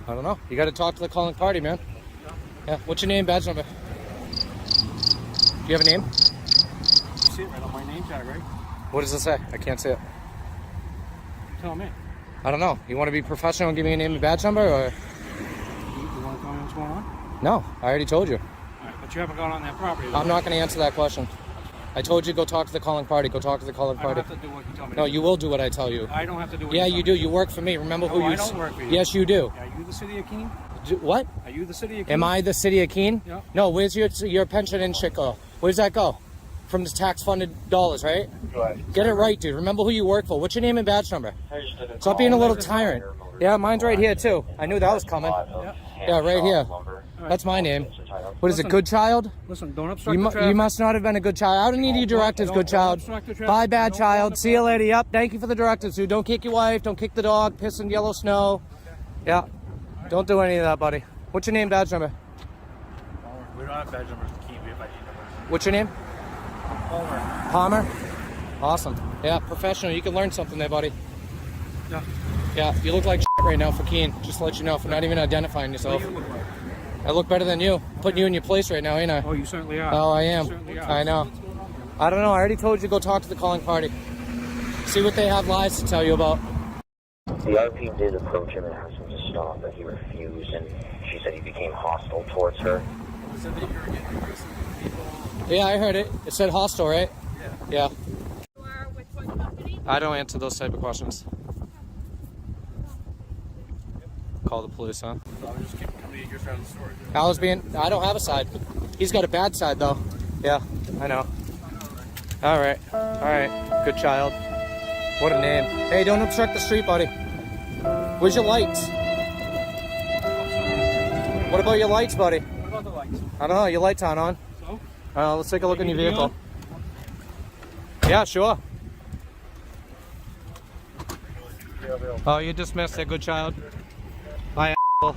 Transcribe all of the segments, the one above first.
I don't know. You got to talk to the calling party, man. Yeah. What's your name, badge number? Do you have a name? You see it right on my name tag, right? What does it say? I can't see it. Tell me. I don't know. You want to be professional and give me a name and badge number, or? You want to tell me what's going on? No, I already told you. All right, but you haven't gone on that property. I'm not going to answer that question. I told you go talk to the calling party. Go talk to the calling party. I don't have to do what you tell me. No, you will do what I tell you. I don't have to do what Yeah, you you do. You work for me. Remember who you... I don't work for you. Yes, you do. Are you the city of Keene? What? Are you the city of Keene? Am I the city of Keene? Yeah. No, where's your pension in shit go? Where's that go? From the tax-funded dollars, right? Right. Get it right, dude. Remember who you work for. What's your name and badge number? Stop being a little tyrant. Yeah, mine's right here, too. I knew that was coming. Yeah, right here. That's my name. What is it, good child? Listen, don't obstruct the traffic. You must not have been a good child. I don't need your directives, good child. Bye, bad child. See you later. Yep, thank you for the directives, dude. Don't kick your wife. Don't kick the dog. Piss in yellow snow. Yeah. Don't do any of that, buddy. What's your name, badge number? We don't have badge numbers to keep. We have ID numbers. What's your name? Palmer. Palmer? Awesome. Yeah, professional. You can learn something there, buddy. Yeah. Yeah, you look like shit right now for Keene. Just to let you know, for not even identifying yourself. What do you look like? I look better than you. Putting you in your place right now, ain't I? Oh, you certainly are. Oh, I You am. certainly are. I know. I don't know. I already told you to go talk to the calling party. See what they have lies to tell you about. The RP did approach him and ask him to stop, but he refused, and she said he became hostile towards her. Said that you were getting aggressive with people. Yeah, I heard it. It said hostile, right? Yeah. Yeah. You are with what company? I don't answer those type of questions. Call the police, huh? So I was just coming to your side of the story. I don't have a side. He's got a bad side, though. Yeah, I know. All right. Good child. What a name. Hey, don't obstruct the street, buddy. Where's your lights? What about your lights, buddy? What about the lights? I don't know. Your lights aren't on. So? Let's take a look in your Need to be vehicle. Yeah, sure. Oh, you dismissed a good child. Bye, asshole.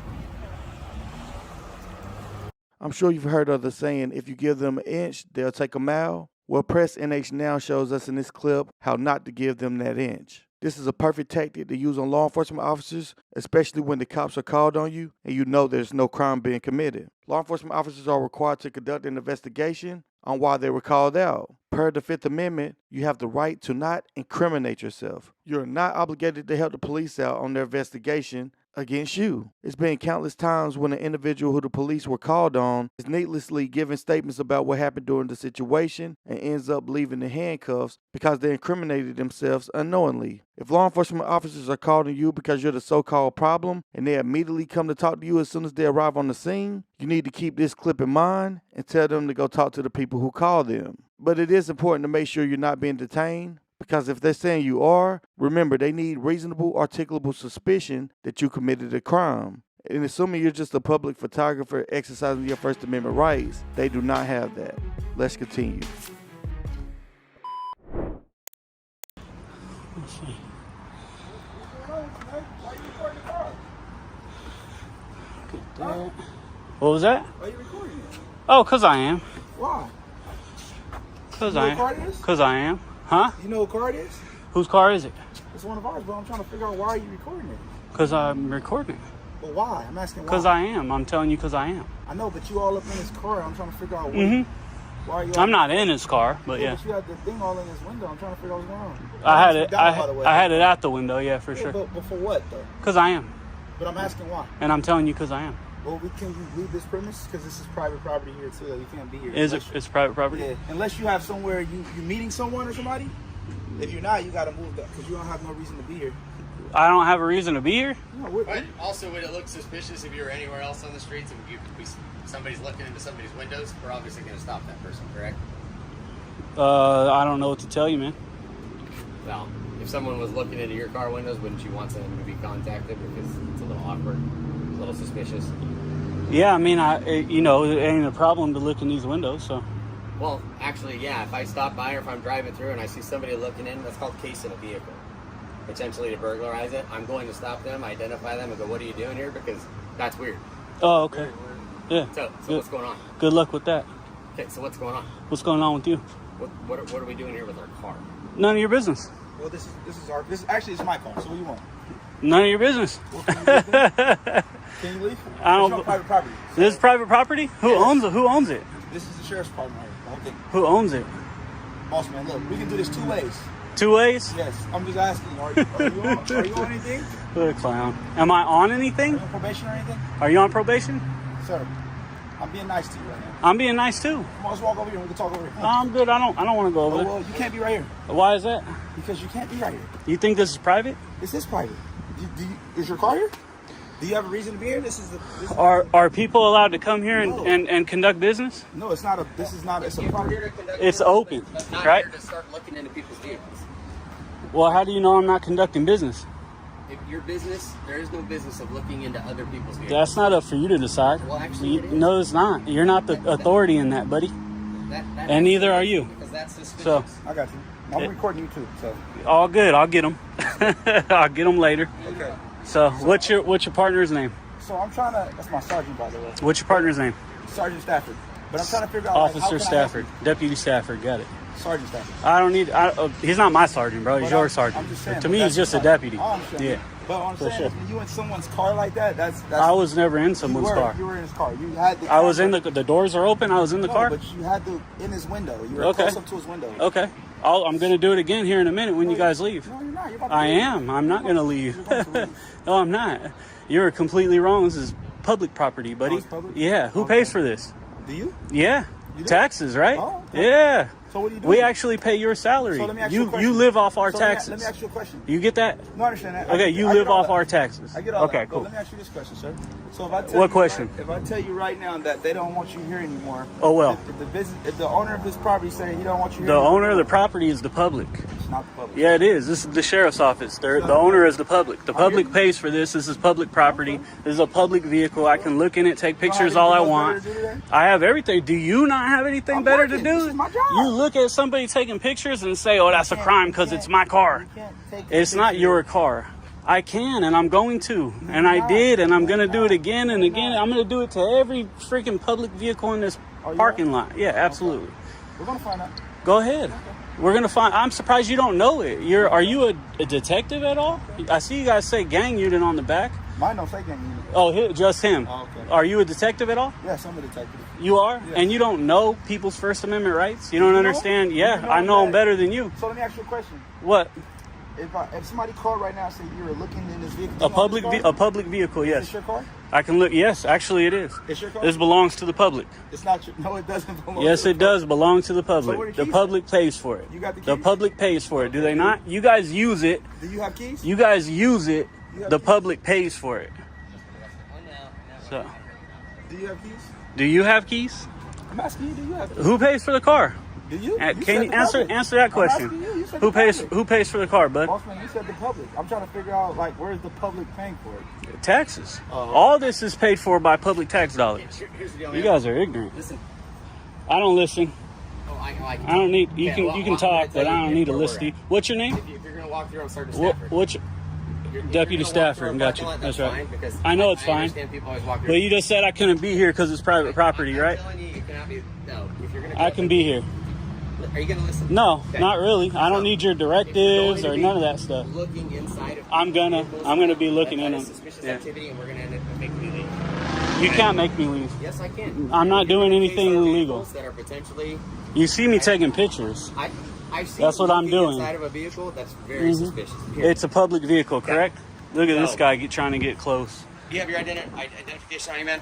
I'm sure you've heard of the saying, if you give them an inch, they'll take a mile. Well, Press NH now shows us in this clip how not to give them that inch. This is a perfect tactic to use on law enforcement officers, especially when the cops are called on you and you know there's no crime being committed. Law enforcement officers are required to conduct an investigation on why they were called out. Per the Fifth Amendment, you have the right to not incriminate yourself. You're not obligated to help the police out on their investigation against you. It's been countless times when an individual who the police were called on is needlessly giving statements about what happened during the situation and ends up leaving the handcuffs because they incriminated themselves unknowingly. If law enforcement officers are called on you because you're the so-called problem and they immediately come to talk to you as soon as they arrive on the scene, you need to keep this clip in mind and tell them to go talk to the people who called them. But it is important to make sure you're not being detained, because if they're saying you are, remember they need reasonable articulable suspicion that you committed a crime. And assuming you're just a public photographer exercising your First Amendment rights, they do not have that. Let's continue. Let's see. What was that? Why are you recording it? Oh, cause I am. Why? Cause You know I what car am. it is? Cause I am. Huh? You know what car it is? Whose car is it? It's one of ours, but I'm trying to figure out why are you recording it. Cause I'm recording. But why? I'm asking why. Cause I am. I'm telling you, cause I am. I know, but you all up in this car. I'm trying to figure out why. Why are you? I'm not in his car, but yeah. But you had the thing all in his window. I'm trying to figure out what's going on. I had it. By the way. I had it out the window. Yeah, for Yeah, sure. but for what though? Cause I am, But I'm asking why. and I'm telling you, cause I am. Well, can you leave this premise? Because this is private property here too. You can't be here. Is it? It's private property. Yeah. Unless you have somewhere you meeting someone or somebody. If you're not, you gotta move that because you don't have no reason to be here. I don't have a reason to be here. No, But also, would it look suspicious if you were anywhere else on the streets and somebody's looking into somebody's windows? We're obviously going to stop that person, correct? I don't know what to tell you, man. Well, if someone was looking into your car windows, wouldn't you want them to be contacted because it's a little awkward, a little suspicious? Yeah, I mean, it ain't a problem to look in these windows, so. Well, actually, yeah. If I stop by or if I'm driving through and I see somebody looking in, that's called casing a vehicle. Potentially to burglarize it. I'm going to stop them, identify them, and go, what are you doing here? Because that's weird. Oh, okay. Yeah. So Good. what's going on? Good luck with that. Okay, so what's going on? What's going on with you? What are we doing here with our car? None of your business. Well, this is actually it's my car. So what do you want? None of your business. What can you do? I It's don't. on private property. This is private property. Who owns it? Who owns it? This is the sheriff's department right here. The whole thing. Who owns it? Boss man, look, we can do this 2 ways. 2 ways? Yes, I'm just asking. Are you on anything? What a clown. Am I on anything? Are you on probation or anything? Are you on probation? Sir, I'm being nice to you right now. I'm being nice too. Come on, let's walk over here and we can talk over here. No, I'm good. I don't want to go over Oh, there. well, you can't be right here. Why is that? Because you can't be right here. You think this is private? This is private. Is your car here? Do you have a reason to be here? This is Are people allowed to come here No. and conduct business? No, it's not a. This is not. It's a private. It's open, Not right? here to start looking into people's vehicles. Well, how do you know I'm not conducting business? If your business, there is no business of looking into other people's vehicles. That's not up for you to decide. Well, actually, it is. No, it's not. You're not the authority in that, buddy. That And neither are you. Because that's suspicious. So, I got you. I'm recording you too. So all good. I'll get them. I'll get them later. okay. So, what's your partner's name? So I'm trying to. That's my sergeant, by the way. What's your partner's name? Sergeant Stafford. But I'm trying to figure out. like, how Officer can I help Stafford. Deputy Stafford. Got it. you? Sergeant Stafford. I don't need. He's not my sergeant, bro. He's But your I'm sergeant. just saying, To but me, that's he's just a fine. deputy. I understand. Yeah. But what I'm For saying sure. is when you in someone's car like that, that's. I was never in someone's car. You were in his car. You had the. I was in the doors are open. I was in the No, car. but you had the in his window. You were Okay. close up to his window. Okay. I'm gonna do it again here in a minute when you guys leave. No, you're not. You're about to I leave. am. I'm not gonna leave. You're about to leave. No, I'm not. You're completely wrong. This is public property, buddy. Oh, it's public? Yeah. Who Okay. pays for this? Do you? Yeah. You do? Taxes, right? Oh, okay. Yeah. So what do you do? We actually pay your salary. So let me ask you a You question. live off our So taxes. Let me ask you a question. You get that? No, I understand that. Okay, you live off our taxes. I get all Okay, that. But cool. let me ask you this question, sir. So if I tell What you question? If I tell you right now that they don't want you here anymore. Oh, well. If the owner of this property say he don't want you here. The anymore, owner of the property is the public. It's not the public. Yeah, it is. This is the sheriff's office. The owner is the public. The public pays for this. This is public property. This is a public vehicle. I can look in it, take pictures all I want. I have everything. Do you not have anything I'm better working. to do? This is my job. You look at somebody taking pictures and say, "Oh, that's a crime because it's my car." You can't take It's not your car. I can, and I'm going to, and I did, and I'm gonna do it again and again. I'm gonna do it to every freaking public vehicle in this parking lot. Yeah, absolutely. We're gonna find out. Go ahead. We're gonna find. I'm surprised you don't know it. Are you a detective at all? I see you guys say gang unit on the back. Mine don't say gang unit. Oh, just him. Oh, okay. Are you a detective at all? Yes, I'm a detective. You are, Yes. and you don't know people's First Amendment rights. You don't know? understand. Yeah, You I know them that. better than you. So let me ask you a question. What? If somebody called right now and said you were looking in this vehicle, A public vehicle. Is Yes, this your car? I can look. Yes, actually, it is. It's your car? This belongs to the public. It's not your. No, it doesn't belong. Yes, to it the does belong to the So where public. the The keys public pays for it. You got the The keys? public pays for it. Do they not? You guys use it. Do you have keys? You guys use it. You have The keys? public pays for it. So, Do you have keys? do you have keys? I'm asking you. Do you have keys? Who pays for the car? Do you? Can said you the answer public. answer that I'm question? asking you. You said Who the pays public. who pays for the car, bud? Bossman, you said the public. I'm trying to figure out like where's the public paying for it. Taxes. Oh. All this is paid for by public tax dollars. Here's the deal, You man. guys are ignorant. Listen. I don't listen. Oh, I I don't need. You Yeah, can well, you can I'm gonna talk, tell but I you don't need to where listen to we're you. What's your name? If you're gonna walk through, I'm Sergeant What, Stafford. what's your, If Deputy you're gonna walk Stafford? through a Got parking you. lot, That's fine, right. because I know it's fine. understand people always walk But through. you just said I couldn't be here because it's private property, right? I'm telling you, you cannot be. No, if you're gonna. I can be here. Are you gonna listen? No, Okay. not really. I don't need your If you're directives going or to none of be that stuff. Looking inside of I'm gonna be looking that in is them. suspicious Yeah. activity, and we're gonna end up making you leave. You can't make me leave. Yes, I can. I'm not doing You're anything facing illegal. vehicles that are potentially. You see me taking pictures. I see. That's what I'm looking doing. Inside of a vehicle, that's very Mhm. suspicious. Here. It's a public vehicle, correct? Look at this No. guy trying to get close. Do you have your identification on you, man?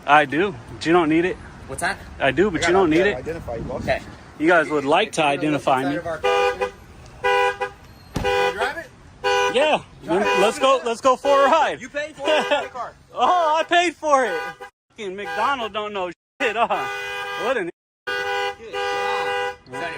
I do, but you don't need it. What's that? I do, but you don't need it. Identify you, boss. Okay. You guys would like to If you're gonna look identify inside me. of our car, you wanna drive it? Yeah, let's go for a ride. You paid for it. Get the car. Oh, I paid for it. Fucking McDonald don't know shit. What an. Good God.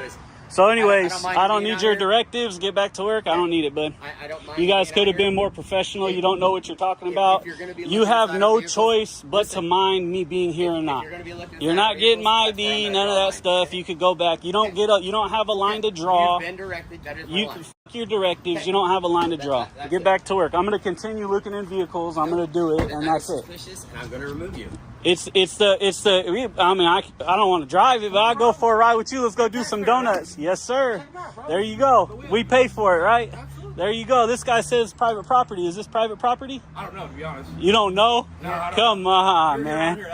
So anyways, I don't mind I don't being need out your here. directives. Get back to work. I don't need it, bud. I don't mind. You guys being could out have here. been more professional. If- You don't know what you're talking if about. you're gonna be You looking have inside no of vehicles- choice but Listen. to mind me being here or not. If you're gonna be looking You're inside not of getting my vehicles, that's where ID, I'm none of gonna that draw the stuff. You could go back. You don't Okay. get up. You don't have a line to draw. You've been directed. That is my You line. can fuck your directives. You don't have a line to draw. That's Get it. back to work. I'm gonna continue looking in vehicles. I'm gonna do it, and That that's is it. suspicious, and I'm gonna remove you. It's the. I mean, I don't want to drive it, but I go for a ride with you. Let's go do some donuts. Yes, sir. There you go. We pay for it, right? Absolutely. There you go. This guy says private property. Is this private property? I don't know, to be honest. You don't know? No, I don't. Come on, man.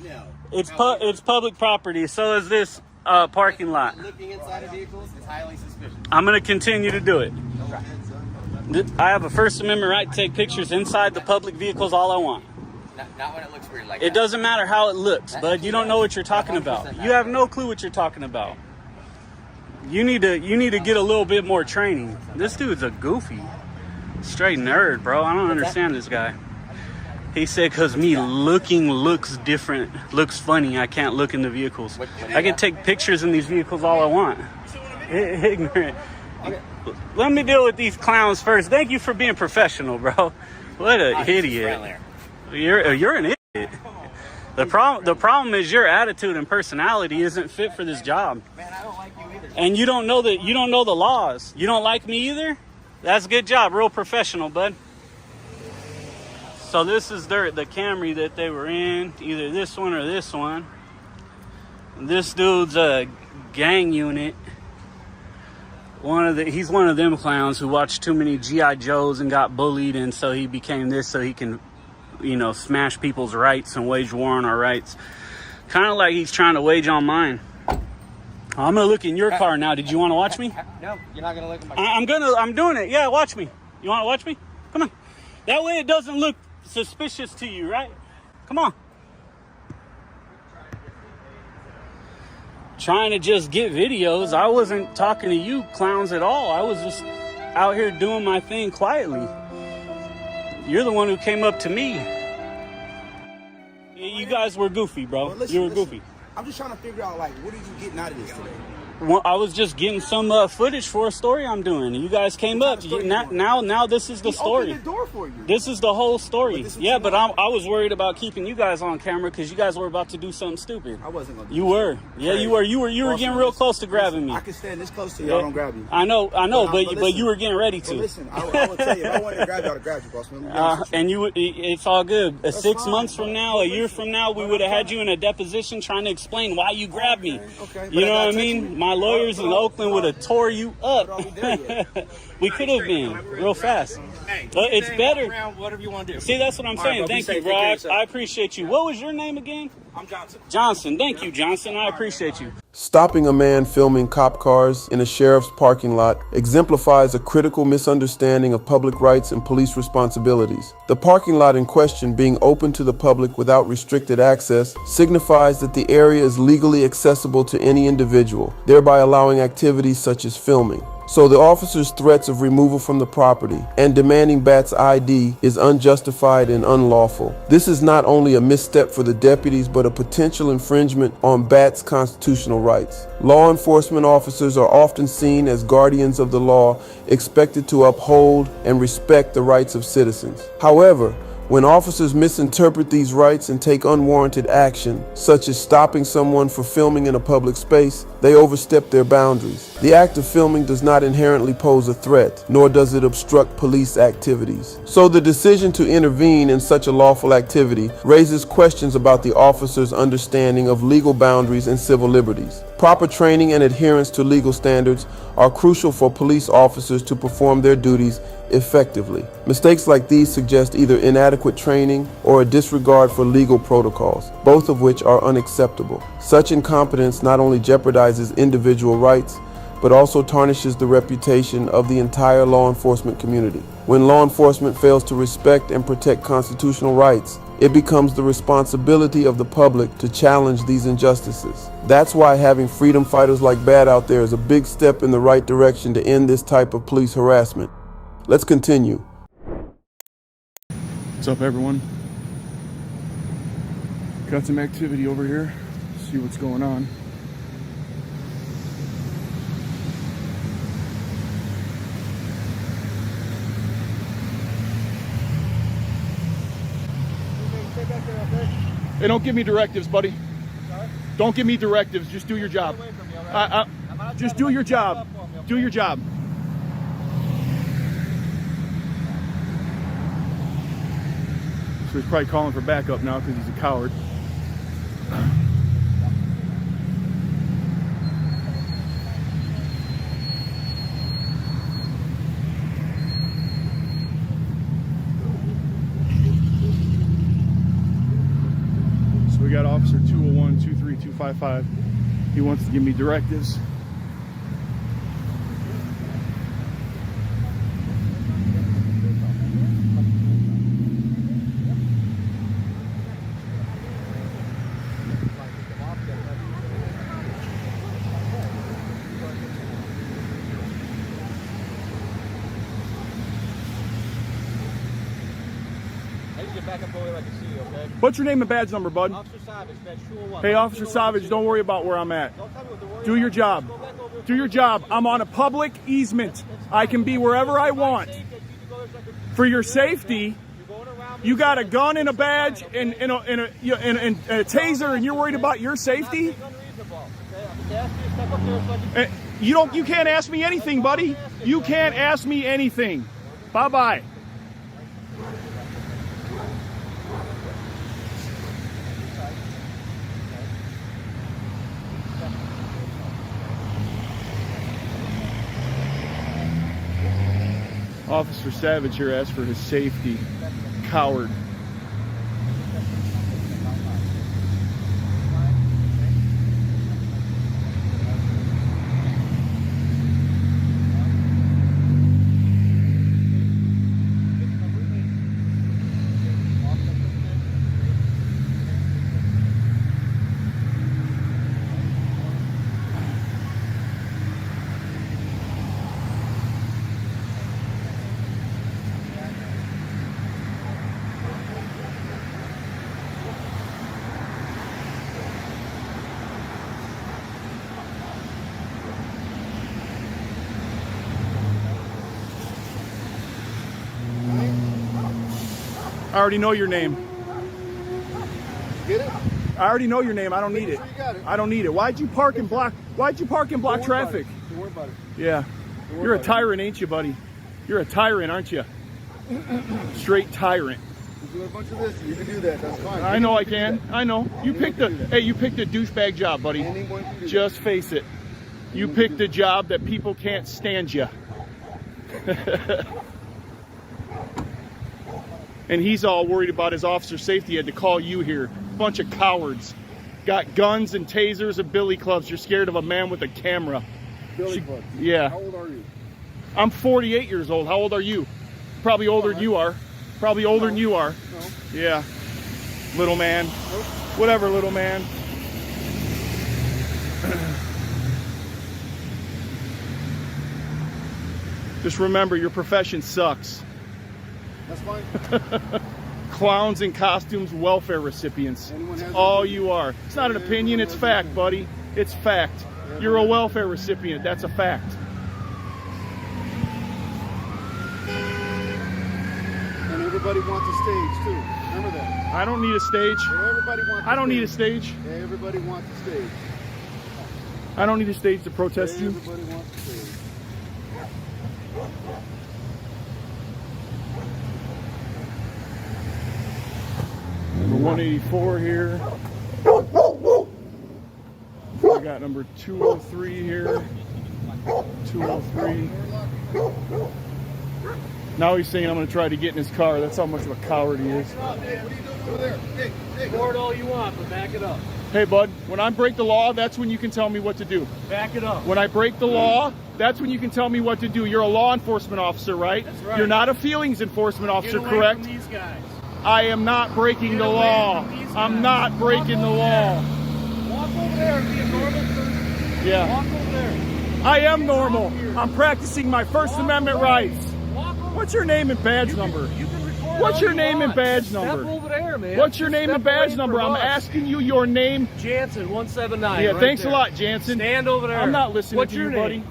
No. It's public property. So is this parking lot. Looking inside of vehicles is highly suspicious. I'm going to continue to do it. I have a First Amendment right to take pictures inside the public vehicles all I want. Not when it looks weird like It that. doesn't matter how it looks, bud. You don't know what you're talking about. You have no clue what you're talking about. You need to get a little bit more training. This dude's a goofy, straight nerd, bro. I don't understand this guy. He said because me looking looks different, looks funny, I can't look in the vehicles. I can take pictures in these vehicles all I want. Ignorant. Let me deal with these clowns first. Thank you for being professional, bro. What an idiot. You're an idiot. The problem is your attitude and personality isn't fit for this job. Man, I don't like you either. And you don't know the laws. You don't like me either? That's a good job. Real professional, bud. So this is the Camry that they were in, either this one or this one. This dude's a gang unit. He's one of them clowns who watched too many G.I. Joes and got bullied, and so he became this so he can, smash people's rights and wage war on our rights. Kind of like he's trying to wage on mine. I'm gonna look in your car now. Did you want to watch me? No, you're not gonna look at my car. I'm doing it. Yeah, watch me. You want to watch me? Come on. That way it doesn't look suspicious to you, right? Come on. Trying to just get videos. I wasn't talking to you clowns at all. I was just out here doing my thing quietly. You're the one who came up to me. You guys were goofy, bro. Well, listen, you were goofy. I'm just trying to figure out, what are you getting out of this today? Well, I was just getting some footage for a story I'm doing. You guys came up. Now this is the story. Opened the door for you. This is the whole story. But I I was worried about keeping you guys on camera because you guys were about to do something stupid. I wasn't gonna do You that. were. Yeah, you were. You were getting real close to grabbing me. I can stand this close to you. I don't grab you. I know, but listen, you were getting ready to. But listen, I will tell you, if I wanted to grab you, I would have grabbed you, boss man. And it's all good. That's 6 fine. months from now, a year from now, we would have had you in a deposition trying to explain why you grabbed me. Okay. You know what I mean? My lawyers in Oakland would have tore you up. We could have been real fast. But it's better. Whatever you want to do. See, that's what I'm saying. Thank you, bro. I appreciate you. What was your name again? I'm Johnson. Johnson. Thank you, Johnson. I appreciate you. Stopping a man filming cop cars in a sheriff's parking lot exemplifies a critical misunderstanding of public rights and police responsibilities. The parking lot in question being open to the public without restricted access signifies that the area is legally accessible to any individual, thereby allowing activities such as filming. So the officer's threats of removal from the property and demanding Bat's ID is unjustified and unlawful. This is not only a misstep for the deputies, but a potential infringement on Bat's constitutional rights. Law enforcement officers are often seen as guardians of the law, expected to uphold and respect the rights of citizens. However, when officers misinterpret these rights and take unwarranted action, such as stopping someone for filming in a public space, they overstep their boundaries. The act of filming does not inherently pose a threat, nor does it obstruct police activities. So the decision to intervene in such a lawful activity raises questions about the officer's understanding of legal boundaries and civil liberties. Proper training and adherence to legal standards are crucial for police officers to perform their duties effectively. Mistakes like these suggest either inadequate training or a disregard for legal protocols, both of which are unacceptable. Such incompetence not only jeopardizes individual rights, but also tarnishes the reputation of the entire law enforcement community. When law enforcement fails to respect and protect constitutional rights, it becomes the responsibility of the public to challenge these injustices. That's why having freedom fighters like Bat out there is a big step in the right direction to end this type of police harassment. Let's continue. What's up, everyone? Got some activity over here. See what's going on. Hey, don't give me directives, buddy. Sorry? Don't give me directives. Just do your job. Just do your job. Do your job. So he's probably calling for backup now because he's a coward. got Officer 201-23255. He wants to give me directives. What's your name and badge number, bud? Officer Savage, badge 201. Hey, Officer Savage, don't worry about where I'm at. Do your job. Do your job. I'm on a public easement. I can be wherever I want. For your safety, you got a gun and a badge and a taser, and you're worried about your safety? You can't ask me anything, buddy. You can't ask me anything. Bye-bye. Officer Savage here asked for his safety. Coward. I already know your name. Get it? I already know your name. I don't need it. I don't need it. Why'd you park and block traffic? Don't worry about it. Yeah. You're a tyrant, ain't you, buddy? You're a tyrant, aren't you? Straight tyrant. You do a bunch of this, you can do that. That's fine. I know I can. I know. You picked a douchebag job, buddy. Anyone can do Just face it. You picked a job that people can't stand you. And he's all worried about his officer's safety. He had to call you here. Bunch of cowards. Got guns and tasers and billy clubs. You're scared of a man with a camera. Billy clubs. Yeah. How old are you? I'm 48 years old. How old are you? Probably older than you are. Probably older than you are. No. Yeah. Little man. Nope. Whatever, little man. Just remember, your profession sucks. That's fine. Clowns in costumes, welfare recipients. Anyone has All you are. It's not an opinion, it's fact, buddy. It's fact. You're a welfare recipient. That's a fact. And everybody wants a stage too. Remember that. I don't need a stage. Everybody wants. I don't need a stage. Everybody wants a stage. I don't need a stage to protest you. Everybody wants a stage. Number 184 here. We got number 203 here. 203. Now he's saying I'm going to try to get in his car. That's how much of a coward he is. Hey, what are you doing over there? Hey, Record all you want, but back it up. Hey, bud, when I break the law, that's when you can tell me what to do. Back it up. When I break the law, that's when you can tell me what to do. You're a law enforcement officer, right? That's right. You're not a feelings enforcement officer, Get away correct? from these guys. I am not breaking the law. I'm not breaking the law. Walk over there and be a normal person. Yeah. Walk over there. I am normal. I'm practicing my First Amendment rights. Walk over. What's your name and badge number? You can record What's all your you name and want. badge Step number? over there, man. What's your name Step and badge away number? from I'm us. asking you your name. Jansen 179. Yeah, right thanks there. a lot, Jansen. Stand over there. I'm not listening What's to your you, buddy. name?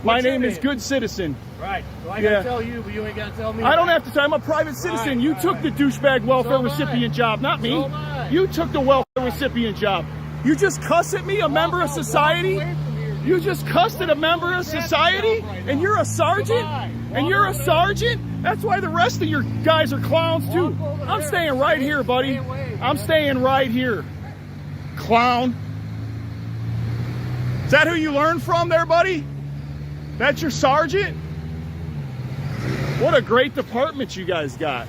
My What's your name is name? Good Citizen. Right. Well, I Yeah. gotta tell you, but you ain't gotta tell me. I don't have to tell. I'm a private citizen. Right, You right. took the douchebag welfare So am I. recipient job, not me. So am I. You took the welfare recipient job. You just cuss at me, a member of society? Walk away from here. You just cussed at a member of society? And you're a sergeant? And you're a sergeant? That's why the rest of your guys are clowns too. Walk over I'm there. staying right here, buddy. Stay away, I'm man. staying right here. Clown. Is that who you learned from there, buddy? That's your sergeant? What a great department you guys got.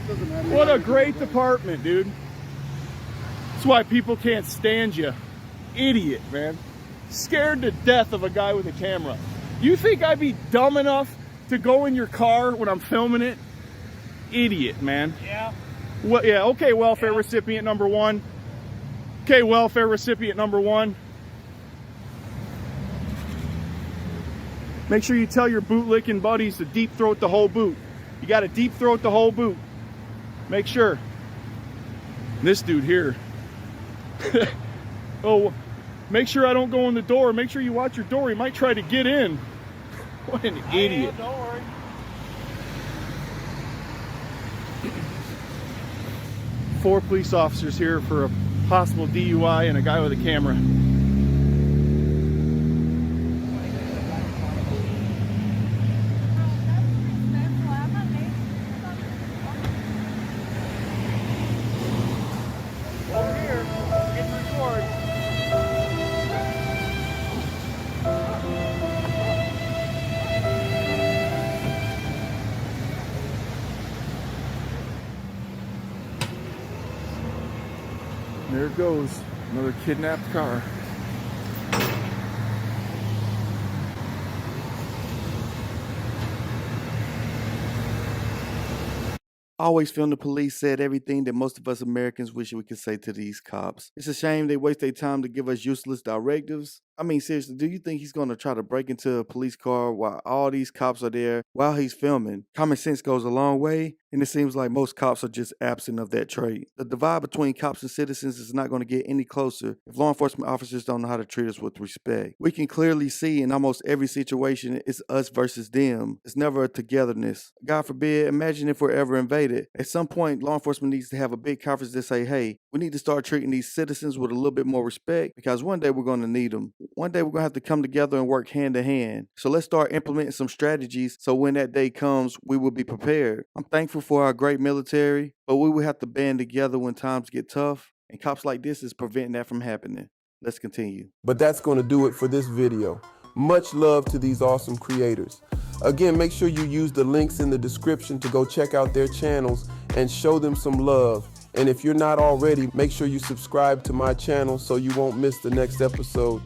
Doesn't matter. What a great department, dude. That's why people can't stand you. Idiot, man. Scared to death of a guy with a camera. You think I'd be dumb enough to go in your car when I'm filming it? Idiot, man. Yeah. Well, yeah, okay, welfare recipient number 1. Okay, welfare recipient number 1. Make sure you tell your bootlicking buddies to deep throat the whole boot. You gotta deep throat the whole boot. Make sure. This dude here. Oh, make sure I don't go in the door. Make sure you watch your door. He might try to get in. What an idiot. Don't worry. Four police officers here for a possible DUI and a guy with a camera. There it goes, another kidnapped car. I always feel the police said everything that most of us Americans wish we could say to these cops. It's a shame they waste their time to give us useless directives. I mean, seriously, do you think he's going to try to break into a police car while all these cops are there while he's filming? Common sense goes a long way, and it seems like most cops are just absent of that trait. The divide between cops and citizens is not going to get any closer if law enforcement officers don't know how to treat us with respect. We can clearly see in almost every situation it's us versus them. It's never a togetherness. God forbid, imagine if we're ever invaded. At some point, law enforcement needs to have a big conference that say, hey, we need to start treating these citizens with a little bit more respect because one day we're going to need them. One day we're going to have to come together and work hand to hand. So let's start implementing some strategies so when that day comes, we will be prepared. I'm thankful for our great military, but we will have to band together when times get tough, and cops like this is preventing that from happening. Let's continue. But that's going to do it for this video. Much love to these awesome creators. Again, make sure you use the links in the description to go check out their channels and show them some love. And if you're not already, make sure you subscribe to my channel so you won't miss the next episode.